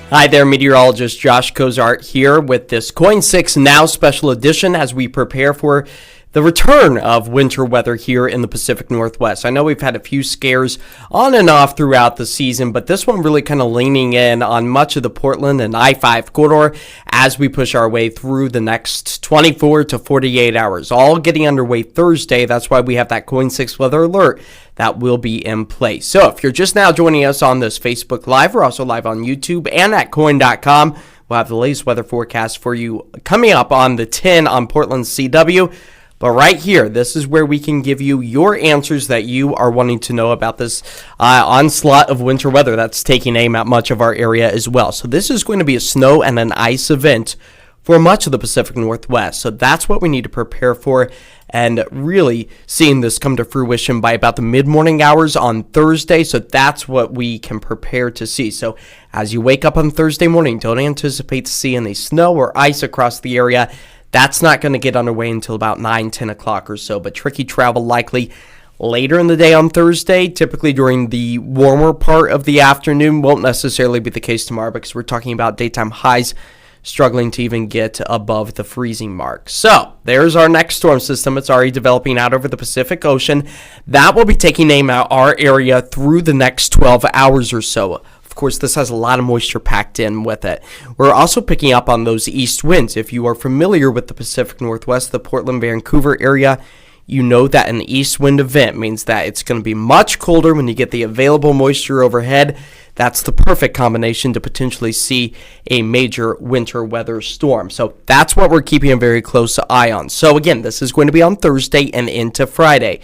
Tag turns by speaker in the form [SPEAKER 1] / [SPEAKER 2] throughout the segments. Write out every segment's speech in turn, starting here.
[SPEAKER 1] Hi there, Meteorologist Josh Cozart here with this KOIN Now special edition as we prepare for the return of winter weather here in the Pacific Northwest. I know we've had a few scares on and off throughout the season, but this one really kind of leaning in on much of the Portland and I-5 corridor as we push our way through the next 24 to 48 hours. All getting underway Thursday. That's why we have that KOIN 6 weather alert that will be in place. So if you're just now joining us on this Facebook Live, we're also live on YouTube and at KOIN.com. We'll have the latest weather forecast for you coming up on the 10 on Portland CW. But right here, this is where we can give you your answers that you are wanting to know about this onslaught of winter weather that's taking aim at much of our area as well. So this is going to be a snow and an ice event for much of the Pacific Northwest. So that's what we need to prepare for, and really seeing this come to fruition by about the mid-morning hours on Thursday. So that's what we can prepare to see. So as you wake up on Thursday morning, don't anticipate to see any snow or ice across the area. That's not going to get underway until about 9, 10 o'clock or so, but tricky travel likely later in the day on Thursday, typically during the warmer part of the afternoon. Won't necessarily be the case tomorrow because we're talking about daytime highs struggling to even get above the freezing mark. So there's our next storm system. It's already developing out over the Pacific Ocean. That will be taking aim at our area through the next 12 hours or so. Of course, this has a lot of moisture packed in with it. We're also picking up on those east winds. If you are familiar with the Pacific Northwest, the Portland, Vancouver area, you know that an east wind event means that it's going to be much colder when you get the available moisture overhead. That's the perfect combination to potentially see a major winter weather storm. So that's what we're keeping a very close eye on. So again, this is going to be on Thursday and into Friday.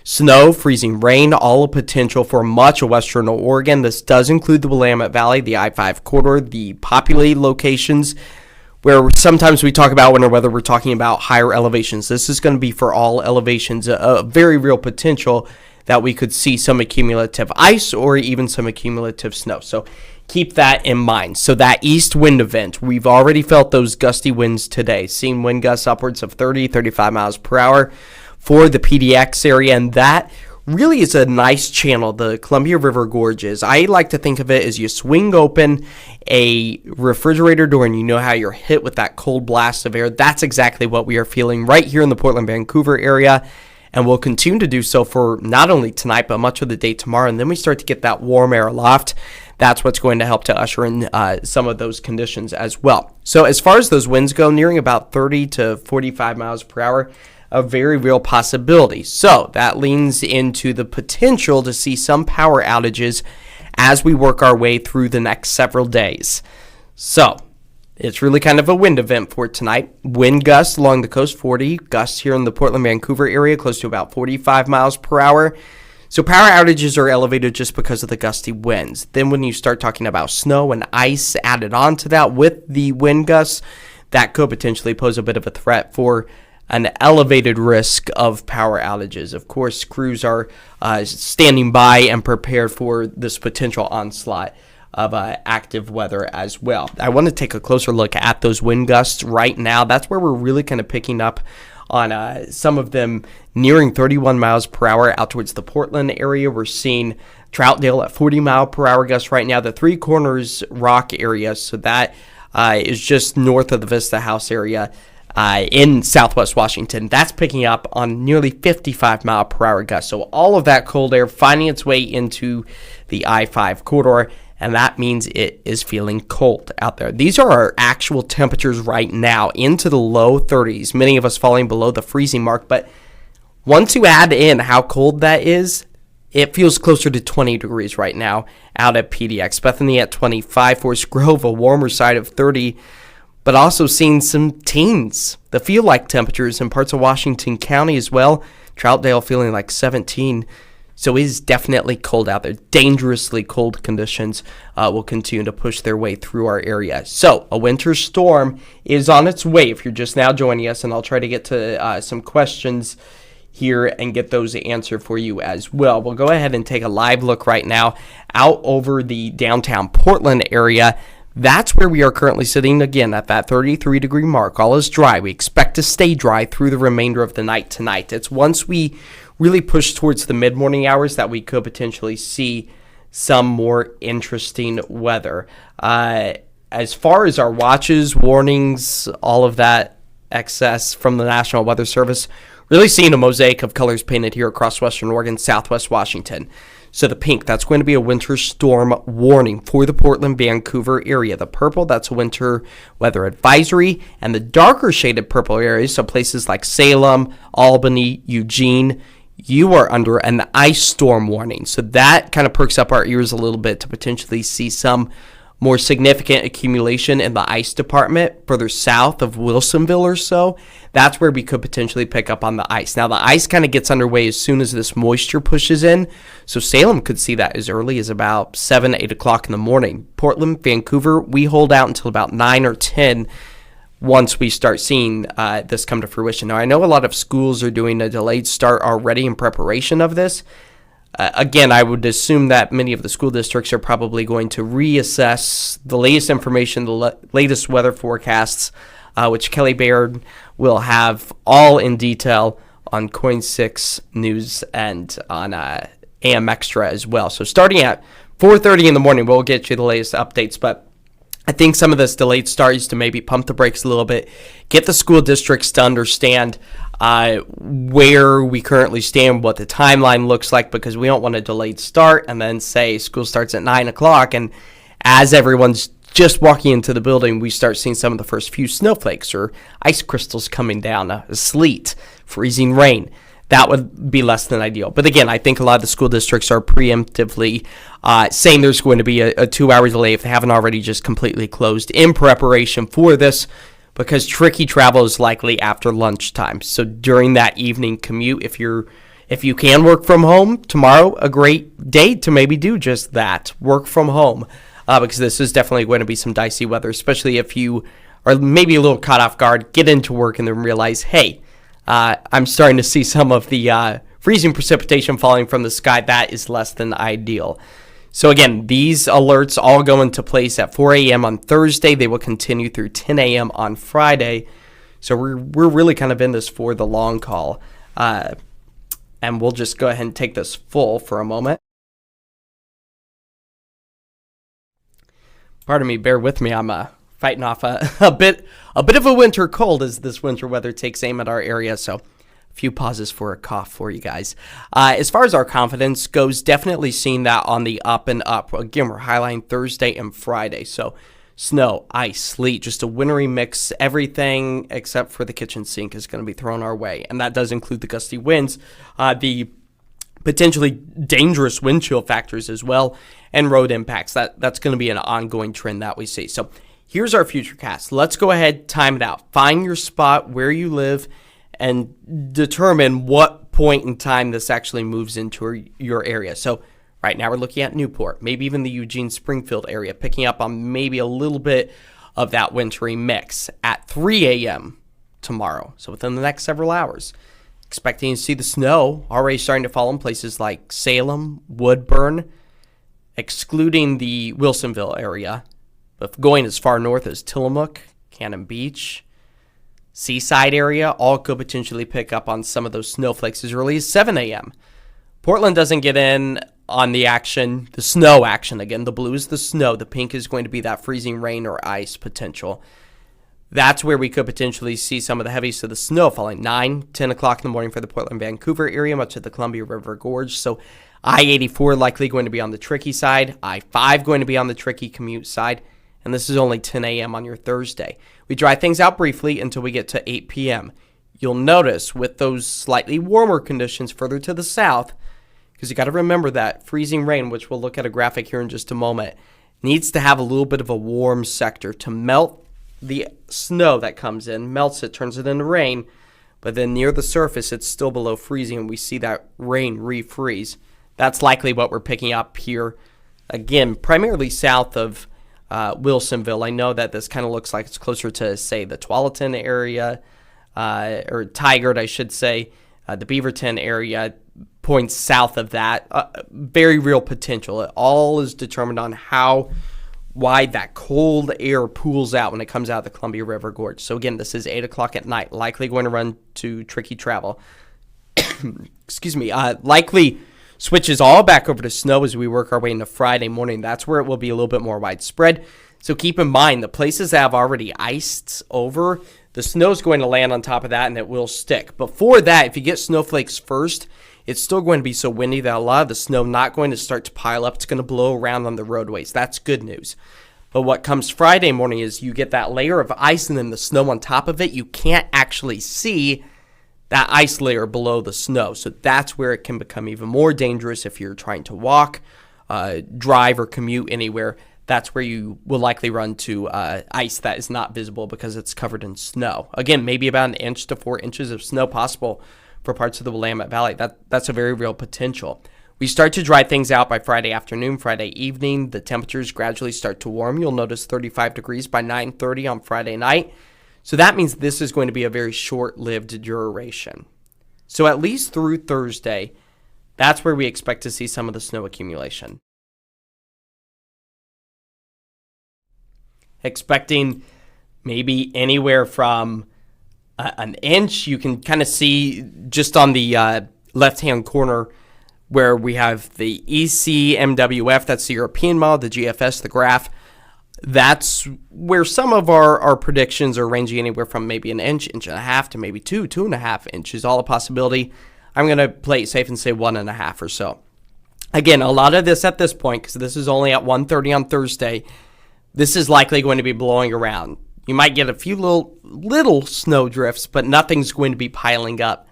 [SPEAKER 1] Snow, freezing rain, all a potential for much of western Oregon. This does include the Willamette Valley, the I-5 corridor, the populated locations where sometimes we talk about winter weather, we're talking about higher elevations. This is going to be for all elevations, a very real potential that we could see some accumulative ice or even some accumulative snow. So keep that in mind. So that east wind event, we've already felt those gusty winds today, seeing wind gusts upwards of 30, 35 miles per hour for the PDX area, and that really is a nice channel, the Columbia River Gorges. I like to think of it as you swing open a refrigerator door and you know how you're hit with that cold blast of air. That's exactly what we are feeling right here in the Portland, Vancouver area, and we'll continue to do so for not only tonight, but much of the day tomorrow, and then we start to get that warm air aloft. That's what's going to help to usher in some of those conditions as well. So as far as those winds go, nearing about 30 to 45 miles per hour, a very real possibility. So that leans into the potential to see some power outages as we work our way through the next several days. So it's really kind of a wind event for tonight. Wind gusts along the coast, 40. Gusts here in the Portland, Vancouver area, close to about 45 miles per hour. So power outages are elevated just because of the gusty winds. Then when you start talking about snow and ice added on to that with the wind gusts, that could potentially pose a bit of a threat for an elevated risk of power outages. Of course, crews are standing by and prepared for this potential onslaught of active weather as well. I want to take a closer look at those wind gusts right now. That's where we're really kind of picking up on some of them nearing 31 miles per hour out towards the Portland area. We're seeing Troutdale at 40 mile per hour gusts right now. The Three Corners Rock area, so that is just north of the Vista House area, in southwest Washington, that's picking up on nearly 55 mile per hour gusts. So all of that cold air finding its way into the I-5 corridor, and that means it is feeling cold out there. These are our actual temperatures right now, into the low 30s, many of us falling below the freezing mark. But once you add in how cold that is, it feels closer to 20 degrees right now out at PDX. Bethany at 25, Forest Grove, a warmer side of 30, but also seeing some teens, the feel-like temperatures in parts of Washington County as well. Troutdale feeling like 17. So it is definitely cold out there. Dangerously cold conditions will continue to push their way through our area. So a winter storm is on its way if you're just now joining us, and I'll try to get to some questions here and get those answered for you as well. We'll go ahead and take a live look right now out over the downtown Portland area. That's where we are currently sitting, again, at that 33-degree mark. All is dry. We expect to stay dry through the remainder of the night tonight. It's once we really push towards the mid-morning hours that we could potentially see some more interesting weather. as far as our watches, warnings, all of that excess from the National Weather Service, really seeing a mosaic of colors painted here across western Oregon, southwest Washington. So the pink, that's going to be a winter storm warning for the Portland, Vancouver area. The purple, that's a winter weather advisory. And the darker shaded purple areas, so places like Salem, Albany, Eugene, you are under an ice storm warning. So that kind of perks up our ears a little bit to potentially see some more significant accumulation in the ice department further south of Wilsonville or so. That's where we could potentially pick up on the ice. Now, the ice kind of gets underway as soon as this moisture pushes in. So Salem could see that as early as about 7, 8 o'clock in the morning. Portland, Vancouver, we hold out until about 9 or 10 once we start seeing this come to fruition. Now, I know a lot of schools are doing a delayed start already in preparation of this. Again, I would assume that many of the school districts are probably going to reassess the latest information, the latest weather forecasts, which Kelly Baird will have all in detail on KOIN 6 News and on AM Extra as well. So starting at 4:30 in the morning, we'll get you the latest updates, but I think some of this delayed start is to maybe pump the brakes a little bit, get the school districts to understand where we currently stand, what the timeline looks like, because we don't want a delayed start and then say school starts at 9 o'clock, and as everyone's just walking into the building, we start seeing some of the first few snowflakes or ice crystals coming down, sleet, freezing rain. That would be less than ideal. But again, I think a lot of the school districts are preemptively saying there's going to be a 2-hour delay if they haven't already just completely closed in preparation for this, because tricky travel is likely after lunchtime. So during that evening commute, if you can work from home tomorrow, a great day to maybe do just that, work from home, because this is definitely going to be some dicey weather, especially if you are maybe a little caught off guard, get into work and then realize, hey, I'm starting to see some of the freezing precipitation falling from the sky. That is less than ideal. So again, these alerts all go into place at 4 a.m. on Thursday. They will continue through 10 a.m. on Friday. So we're really kind of in this for the long haul. And we'll just go ahead and take this full for a moment. Pardon me, bear with me. I'm fighting off a bit of a winter cold as this winter weather takes aim at our area. So a few pauses for a cough for you guys. As far as our confidence goes, definitely seeing that on the up and up. Again, we're highlighting Thursday and Friday. So snow, ice, sleet, just a wintry mix. Everything except for the kitchen sink is going to be thrown our way. And that does include the gusty winds, the potentially dangerous wind chill factors as well, and road impacts. That's going to be an ongoing trend that we see. So here's our futurecast. Let's go ahead, time it out. Find your spot where you live and determine what point in time this actually moves into your area. So right now we're looking at Newport, maybe even the Eugene-Springfield area, picking up on maybe a little bit of that wintry mix at 3 a.m. tomorrow. So within the next several hours, expecting to see the snow already starting to fall in places like Salem, Woodburn, excluding the Wilsonville area, but going as far north as Tillamook, Cannon Beach, Seaside area, all could potentially pick up on some of those snowflakes as early as 7 a.m. Portland doesn't get in on the action, the snow action again. The blue is the snow. The pink is going to be that freezing rain or ice potential. That's where we could potentially see some of the heaviest of the snow falling 9, 10 o'clock in the morning for the Portland, Vancouver area, much of the Columbia River Gorge. So I-84 likely going to be on the tricky side, I-5 going to be on the tricky commute side, and this is only 10 a.m. on your Thursday. We dry things out briefly until we get to 8 p.m. You'll notice with those slightly warmer conditions further to the south, because you got to remember that freezing rain, which we'll look at a graphic here in just a moment, needs to have a little bit of a warm sector to melt the snow that comes in, melts it, turns it into rain, but then near the surface it's still below freezing and we see that rain refreeze. That's likely what we're picking up here, again, primarily south of Wilsonville. I know that this kind of looks like it's closer to, say, the Tualatin area, or Tigard, I should say, the Beaverton area, points south of that. Very real potential. It all is determined on how wide that cold air pools out when it comes out of the Columbia River Gorge. So again, this is 8 o'clock at night, likely going to run to tricky travel. Excuse me. Likely switches all back over to snow as we work our way into Friday morning. That's where it will be a little bit more widespread. So keep in mind, the places that have already iced over, the snow is going to land on top of that and it will stick. Before that, if you get snowflakes first, it's still going to be so windy that a lot of the snow not going to start to pile up. It's going to blow around on the roadways. That's good news. But what comes Friday morning is you get that layer of ice and then the snow on top of it. You can't actually see that ice layer below the snow. So that's where it can become even more dangerous if you're trying to walk, drive, or commute anywhere. That's where you will likely run to ice that is not visible because it's covered in snow. Again, maybe about 1 inch to 4 inches of snow possible for parts of the Willamette Valley. That's a very real potential. We start to dry things out by Friday afternoon, Friday evening. The temperatures gradually start to warm. You'll notice 35 degrees by 9:30 on Friday night. So that means this is going to be a very short-lived duration. So at least through Thursday, that's where we expect to see some of the snow accumulation. Expecting maybe anywhere from an inch. You can kind of see just on the left-hand corner where we have the ECMWF, that's the European model, the GFS, the graph. That's where some of our predictions are ranging anywhere from maybe 1 inch, 1.5 to maybe 2.5 inches, all a possibility. I'm going to play it safe and say 1.5 or so. Again, a lot of this at this point, because this is only at 1:30 on Thursday, this is likely going to be blowing around. You might get a few little snow drifts, but nothing's going to be piling up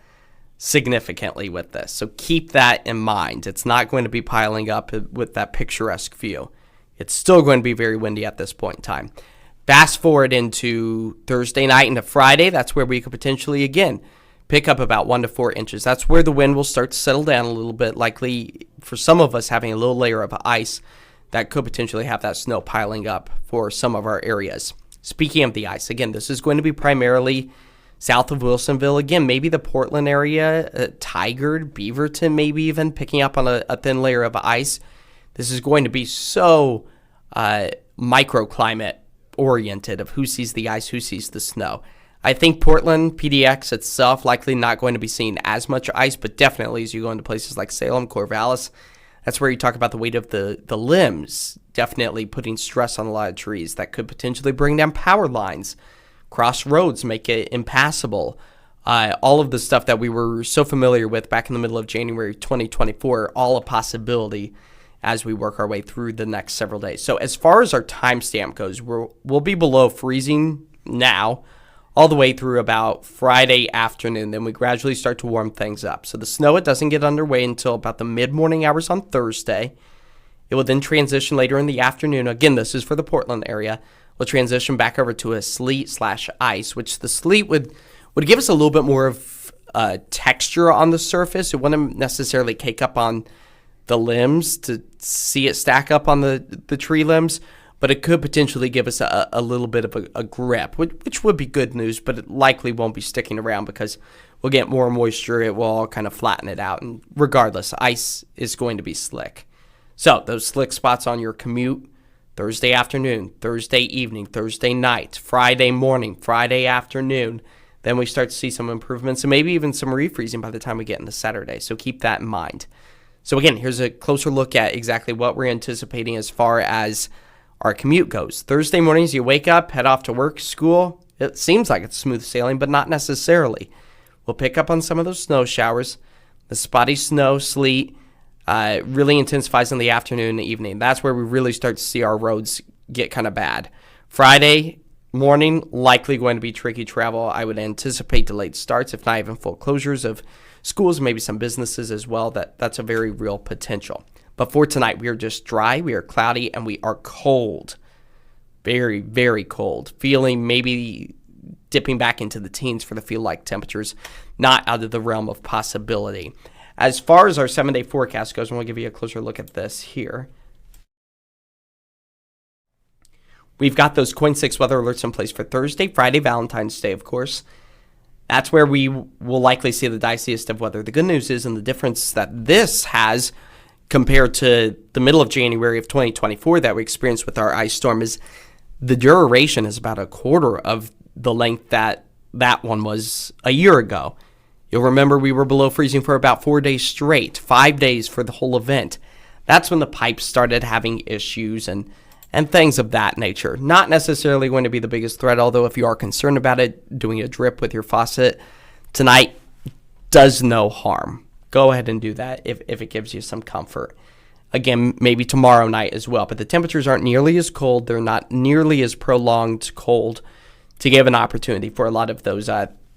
[SPEAKER 1] significantly with this. So keep that in mind. It's not going to be piling up with that picturesque view. It's still going to be very windy at this point in time. Fast forward into Thursday night into Friday. That's where we could potentially, again, pick up about 1 to 4 inches. That's where the wind will start to settle down a little bit, likely for some of us having a little layer of ice that could potentially have that snow piling up for some of our areas. Speaking of the ice, again, this is going to be primarily south of Wilsonville. Again, maybe the Portland area, Tigard, Beaverton, maybe even picking up on a thin layer of ice. This is going to be so microclimate oriented of who sees the ice, who sees the snow. I think Portland, PDX itself, likely not going to be seeing as much ice, but definitely as you go into places like Salem, Corvallis, that's where you talk about the weight of the limbs, definitely putting stress on a lot of trees that could potentially bring down power lines, cross roads, make it impassable. All of the stuff that we were so familiar with back in the middle of January 2024, all a possibility as we work our way through the next several days. So as far as our timestamp goes, we'll be below freezing now all the way through about Friday afternoon. Then we gradually start to warm things up. So the snow, it doesn't get underway until about the mid-morning hours on Thursday. It will then transition later in the afternoon. Again, this is for the Portland area. We'll transition back over to a sleet/ice, which the sleet would give us a little bit more of texture on the surface. It wouldn't necessarily cake up on the limbs to see it stack up on the tree limbs, but it could potentially give us a little bit of a grip, which would be good news, but it likely won't be sticking around because we'll get more moisture. It will all kind of flatten it out, and regardless, ice is going to be slick. So those slick spots on your commute, Thursday afternoon, Thursday evening, Thursday night, Friday morning, Friday afternoon, then we start to see some improvements and maybe even some refreezing by the time we get into Saturday. So keep that in mind. So again, here's a closer look at exactly what we're anticipating as far as our commute goes. Thursday mornings, you wake up, head off to work, school. It seems like it's smooth sailing, but not necessarily. We'll pick up on some of those snow showers. The spotty snow, sleet, really intensifies in the afternoon and evening. That's where we really start to see our roads get kind of bad. Friday morning, likely going to be tricky travel. I would anticipate delayed starts, if not even full closures of schools, maybe some businesses as well. That's a very real potential. But for tonight, we are just dry, we are cloudy, and we are cold. Very, very cold. Feeling maybe dipping back into the teens for the feel-like temperatures, not out of the realm of possibility. As far as our 7-day forecast goes, and we'll give you a closer look at this here. We've got those KOIN 6 weather alerts in place for Thursday, Friday, Valentine's Day, of course. That's where we will likely see the diciest of weather. The good news is, and the difference that this has compared to the middle of January of 2024 that we experienced with our ice storm, is the duration is about a quarter of the length that one was a year ago. You'll remember we were below freezing for about 4 days straight, 5 days for the whole event. That's when the pipes started having issues and and things of that nature. Not necessarily going to be the biggest threat, although if you are concerned about it, doing a drip with your faucet tonight does no harm. Go ahead and do that if it gives you some comfort. Again, maybe tomorrow night as well, but the temperatures aren't nearly as cold. They're not nearly as prolonged cold to give an opportunity for a lot of those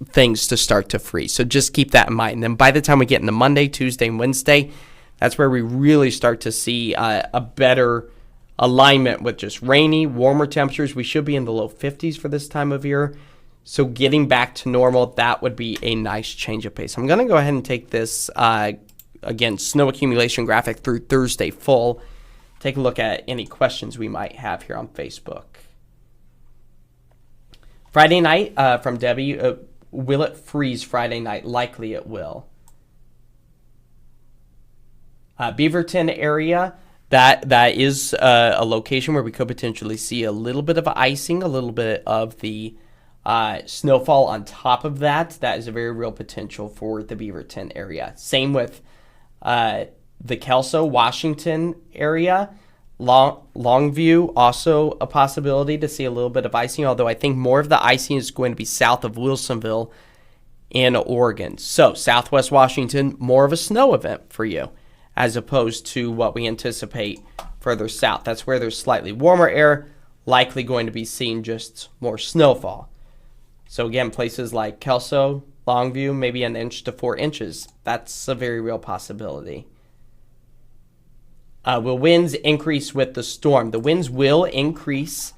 [SPEAKER 1] things to start to freeze. So just keep that in mind. And then by the time we get into Monday, Tuesday, and Wednesday, that's where we really start to see a better alignment with just rainy, warmer temperatures. We should be in the low 50s for this time of year. So getting back to normal, that would be a nice change of pace. I'm going to go ahead and take this, again, snow accumulation graphic through Thursday full. Take a look at any questions we might have here on Facebook. Friday night from Debbie, will it freeze Friday night? Likely it will. Beaverton area, that is a location where we could potentially see a little bit of icing, a little bit of the snowfall on top of that. That is a very real potential for the Beaverton area. Same with the Kelso, Washington area. Longview, also a possibility to see a little bit of icing, although I think more of the icing is going to be south of Wilsonville in Oregon. So Southwest Washington, more of a snow event for you, as opposed to what we anticipate further south. That's where there's slightly warmer air, likely going to be seeing just more snowfall. So again, places like Kelso, Longview, maybe 1 inch to 4 inches. That's a very real possibility. Will winds increase with the storm? The winds will increase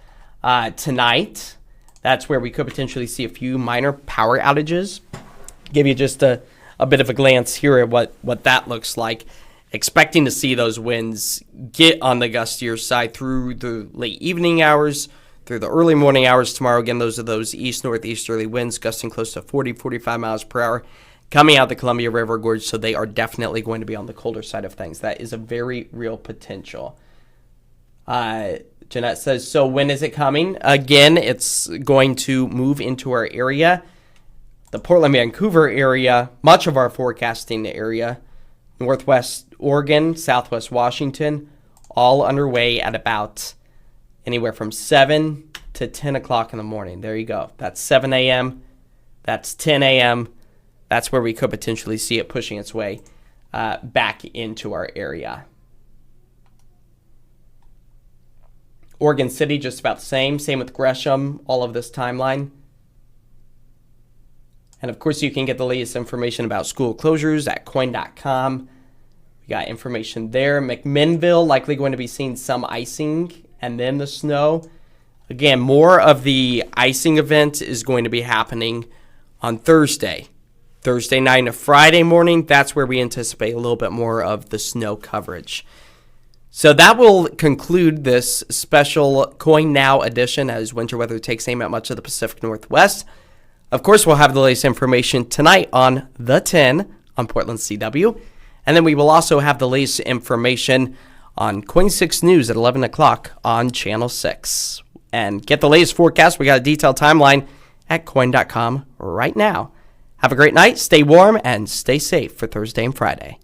[SPEAKER 1] tonight. That's where we could potentially see a few minor power outages. Give you just a bit of a glance here at what that looks like. Expecting to see those winds get on the gustier side through the late evening hours, through the early morning hours tomorrow. Again, those are those east-northeasterly winds gusting close to 40, 45 miles per hour coming out the Columbia River Gorge, so they are definitely going to be on the colder side of things. That is a very real potential. Jeanette says, so when is it coming? Again, it's going to move into our area. The Portland-Vancouver area, much of our forecasting area, Northwest Oregon, Southwest Washington, all underway at about anywhere from 7 to 10 o'clock in the morning. There you go. That's 7 a.m. That's 10 a.m. That's where we could potentially see it pushing its way back into our area. Oregon City, just about the same. Same with Gresham, all of this timeline. And, of course, you can get the latest information about school closures at KOIN.com. We got information there. McMinnville, likely going to be seeing some icing and then the snow. Again, more of the icing event is going to be happening on Thursday. Thursday night and Friday morning, that's where we anticipate a little bit more of the snow coverage. So that will conclude this special KOIN Now edition as winter weather takes aim at much of the Pacific Northwest. Of course, we'll have the latest information tonight on The 10 on Portland CW. And then we will also have the latest information on KOIN 6 News at 11 o'clock on Channel 6. And get the latest forecast. We got a detailed timeline at KOIN.com right now. Have a great night, stay warm, and stay safe for Thursday and Friday.